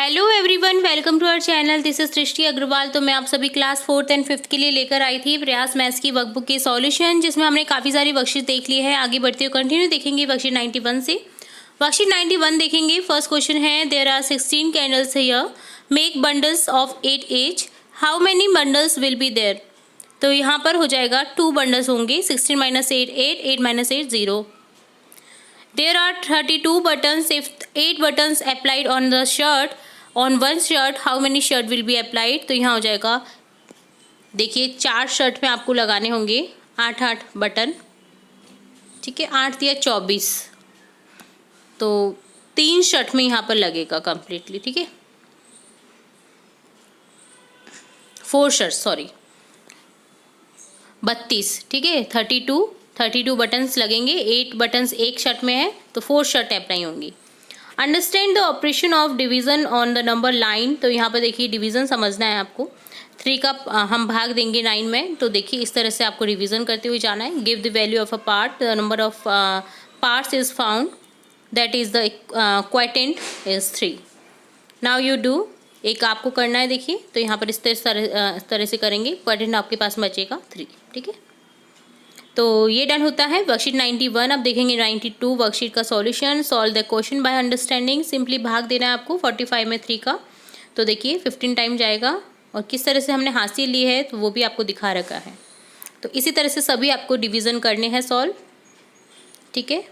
Hello everyone, welcome to our channel. This is Srishti Agarwal. तो मैं आप सभी क्लास 4th एंड 5th के लिए लेकर आई थी प्रयास मैथ्स की वर्कबुक के सॉल्यूशन, जिसमें हमने काफ़ी सारी वर्कशीट देख ली है। आगे बढ़ते हुए कंटिन्यू देखेंगे वर्कशीट 91 से। वर्कशीट 91 देखेंगे। फर्स्ट क्वेश्चन है, there are 16 candles here, make bundles of 8 each, how many bundles will be there. तो यहाँ पर हो जाएगा 2 बंडल्स होंगे। 16 - 8 8, 8 - 8 0। There are 32 buttons. If 8 buttons applied on the shirt, on one shirt, how many shirt will be applied? तो यहाँ हो जाएगा, देखिए 4 शर्ट में आपको लगाने होंगे 8 बटन। ठीक है, 8 दिया 24, तो 3 शर्ट में यहाँ पर लगेगा कम्प्लीटली। ठीक है, 4 शर्ट, सॉरी 32। ठीक है, 32 बटन्स लगेंगे। 8 बटन्स एक शर्ट में है, तो 4 शर्ट अप्लाई होंगी। Understand the operation of division on the number line. तो यहाँ पर देखिए डिवीजन समझना है आपको। 3 का हम भाग देंगे 9 में, तो देखिए इस तरह से आपको रिवीजन करते हुए जाना है। Give the value of a part, the number of parts is found, that is the quotient is 3। Now you do. एक आपको करना है, देखिए तो यहाँ पर इस तरह से करेंगे, क्वोटिएंट आपके पास बचेगा 3। ठीक है, तो ये डन होता है वर्कशीट 91। अब देखेंगे 92 वर्कशीट का solution. Solve the question by understanding. Simply भाग देना है आपको 45 में 3 का, तो देखिए 15 टाइम जाएगा। और किस तरह से हमने हासिल ली है तो वो भी आपको दिखा रखा है। तो इसी तरह से सभी आपको डिवीज़न करने हैं सॉल्व। ठीक है,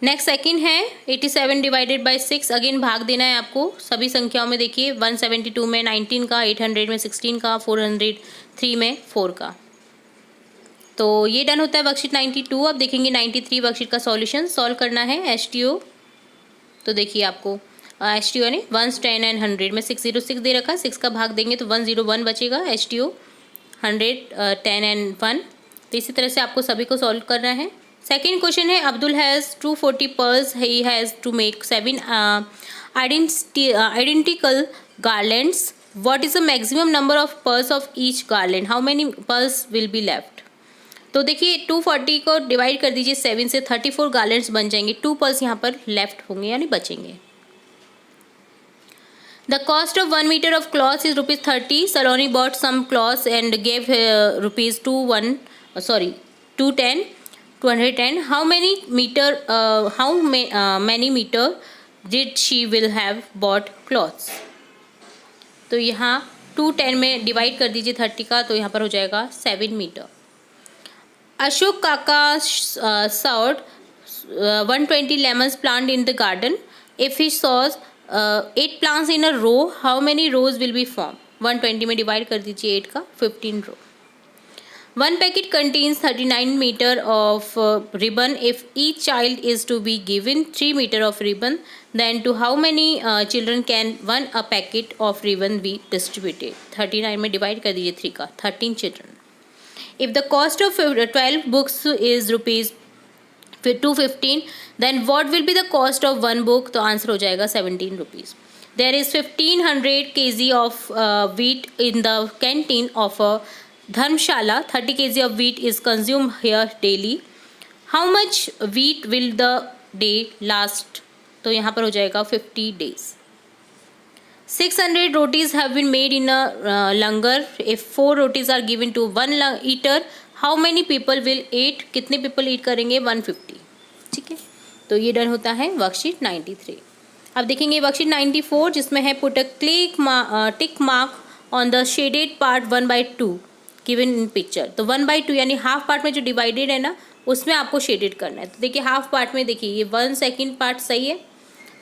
नेक्स्ट सेकंड है 87 डिवाइडेड बाय 6। अगेन भाग देना है आपको सभी संख्याओं में। देखिए 172 में 19 का, 800 में 16 का, 403 में 4 का। तो ये डन होता है वर्कशीट 92। अब देखेंगे 93 वर्कशीट का सॉल्यूशन। सॉल्व करना है एसटीओ। तो देखिए आपको एसटीओ यानी 1, 10 एंड 100 में 606 दे रखा है। 6 का भाग देंगे तो 101 बचेगा। STO 100, 10 and 1। तो इसी तरह से आपको सभी को सॉल्व करना है। सेकेंड क्वेश्चन है, Abdul has 240 pearls. He has to make 7 identical garlands. What is the maximum number of pearls of each garland? How many pearls will be left? तो देखिए 240 को डिवाइड कर दीजिए 7 से, 34 गार्लैंड्स बन जाएंगे। 2 pearls यहाँ पर लेफ्ट होंगे यानी बचेंगे। The cost of 1 meter of cloth is ₹30. Saloni bought some cloth and gave ₹210. 210. How many meter did she will have bought clothes? तो यहाँ 210 में डिवाइड कर दीजिए 30 का, तो यहाँ पर हो जाएगा 7 मीटर। अशोक काका sowed 120 lemons plant in the garden. If he sows 8 plants in a row, how many rows will be formed? 120 में डिवाइड कर दीजिए 8 का, 15 रो। One packet contains 39 meter of ribbon. If each child is to be given 3 meter of ribbon, then to how many children can a packet of ribbon be distributed? 39 में divide कर दीजिए 3 का, 13 children. If the cost of 12 books is ₹215, then what will be the cost of 1 book? तो answer हो जाएगा 17 rupees. There is 1500 kg of wheat in the canteen of a Dharmshala. 30 kg of wheat is consumed here daily. How much wheat will the day last? तो यहाँ पर हो जाएगा 50 days. 600 rotis have been made in a langar. If 4 rotis are given to 1 eater, how many people will eat? कितने people eat करेंगे? 150. ठीक है, तो ये डन होता है वर्कशीट 93। अब देखेंगे वर्कशीट 94, जिसमें है put a tick mark on the shaded part 1/2 given in picture. तो 1/2 यानी हाफ पार्ट में जो डिवाइडेड है ना, उसमें आपको शेडेड करना है। तो देखिए हाफ पार्ट में देखिए ये 1 सेकेंड पार्ट सही है।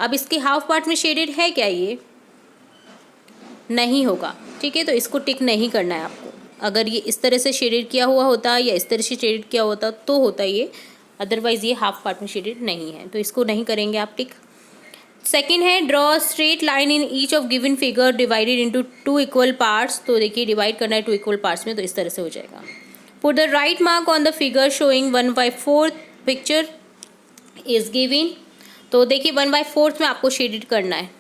अब इसके हाफ पार्ट में शेडेड है क्या? ये नहीं होगा। ठीक है, तो इसको टिक नहीं करना है आपको। अगर ये इस तरह से शेडेड किया हुआ होता या इस तरह से शेडेड किया होता तो होता ये, अदरवाइज़ ये हाफ पार्ट में शेडेड नहीं है, तो इसको नहीं करेंगे आप टिक। सेकेंड है, draw straight line in each of given figure divided into 2 equal parts. तो देखिए डिवाइड करना है 2 इक्वल पार्ट्स में, तो इस तरह से हो जाएगा। Put the right mark on the figure showing 1/4 picture is given. तो देखिए 1/4 में आपको शेडेड करना है।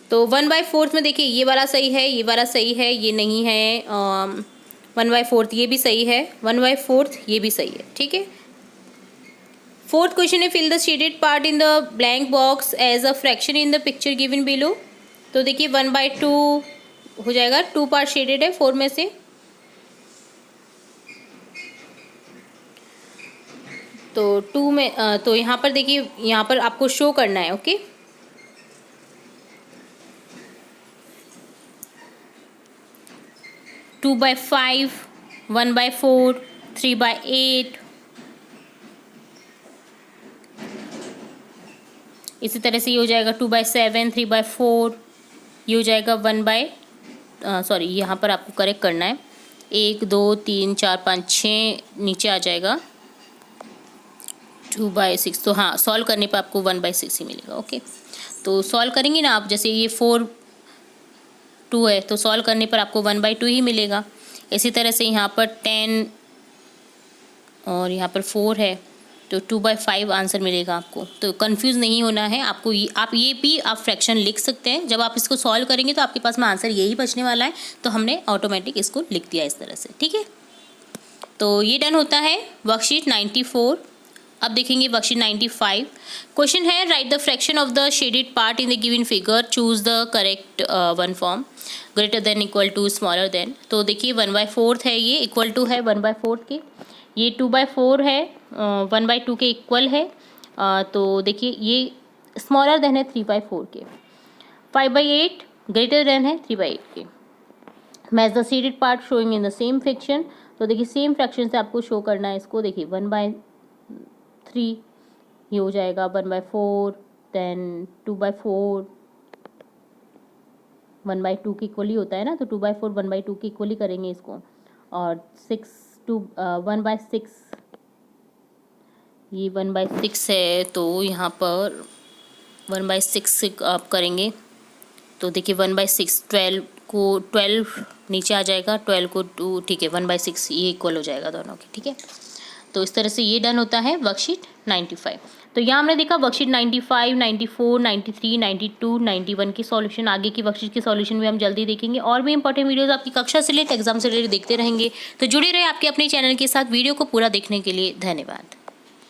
तो 1/4 में देखिए ये वाला सही है, ये वाला सही है, ये नहीं है। 1/4 ये भी सही है, 1/4 ये भी सही है। ठीक है, फोर्थ क्वेश्चन है fill the shaded part in the blank box as a fraction in the picture given below. तो देखिए 1/2 हो जाएगा, 2 पार्ट शेडेड है 4 में से। तो 2 में तो यहाँ पर देखिए, यहाँ पर आपको शो करना है। ओके, 2/5, 1/4, 3/8, इसी तरह से ये हो जाएगा 2/7, 3/4, ये हो जाएगा 1/, यहाँ पर आपको करेक्ट करना है, 1 2 3 4 5 6 नीचे आ जाएगा 2/6। तो हाँ, सॉल्व करने पर आपको 1/6 ही मिलेगा। ओके, तो सॉल्व करेंगे ना आप, जैसे ये 4 2 है तो सॉल्व करने पर आपको 1/2 ही मिलेगा। इसी तरह से यहाँ पर 10 और यहाँ पर 4 है तो 2/5 आंसर मिलेगा आपको। तो कंफ्यूज नहीं होना है आपको, आप ये भी आप फ्रैक्शन लिख सकते हैं। जब आप इसको सॉल्व करेंगे तो आपके पास में आंसर यही बचने वाला है, तो हमने ऑटोमेटिक इसको लिख दिया इस तरह से। ठीक है, तो ये डन होता है वर्कशीट 94। अब देखेंगे वर्कशीट 95। क्वेश्चन है write the fraction of the shaded part in the given figure, choose the correct one form, greater than, equal to, smaller than. तो देखिए 1/4 है, ये इक्वल टू है 1/4 के, ये 2/4 है 1/2 के इक्वल है। तो देखिए ये स्मॉलर देन है 3/4 के। 5/8 ग्रेटर देन है 3/8 के। Match the shaded part showing in the same fraction. तो देखिए सेम फ्रैक्शन से आपको शो करना है इसको। देखिए 1/3 ये हो जाएगा 1/4, देन 2/4, 1/2 के इक्वली होता है ना, तो 2/4 1/2 के इक्वली करेंगे इसको। और 1/6 ये 1/6 है, तो यहाँ पर 1/6 आप करेंगे तो देखिए 1/6 12 को 12 नीचे आ जाएगा, 12 को 2, ठीक है 1/6 ये इक्वल हो जाएगा दोनों के। ठीक है, तो इस तरह से ये डन होता है वर्कशीट 95। तो यहाँ हमने देखा वर्कशीट 95, 94, 93, 92, 91 की सॉल्यूशन। आगे की वर्कशीट की सॉल्यूशन भी हम जल्दी देखेंगे। और भी इंपॉर्टेंट वीडियोस आपकी कक्षा से रिलेटेड, एग्जाम से रिलेटेड देखते रहेंगे। तो जुड़े रहे आपके अपने चैनल के साथ। वीडियो को पूरा देखने के लिए धन्यवाद।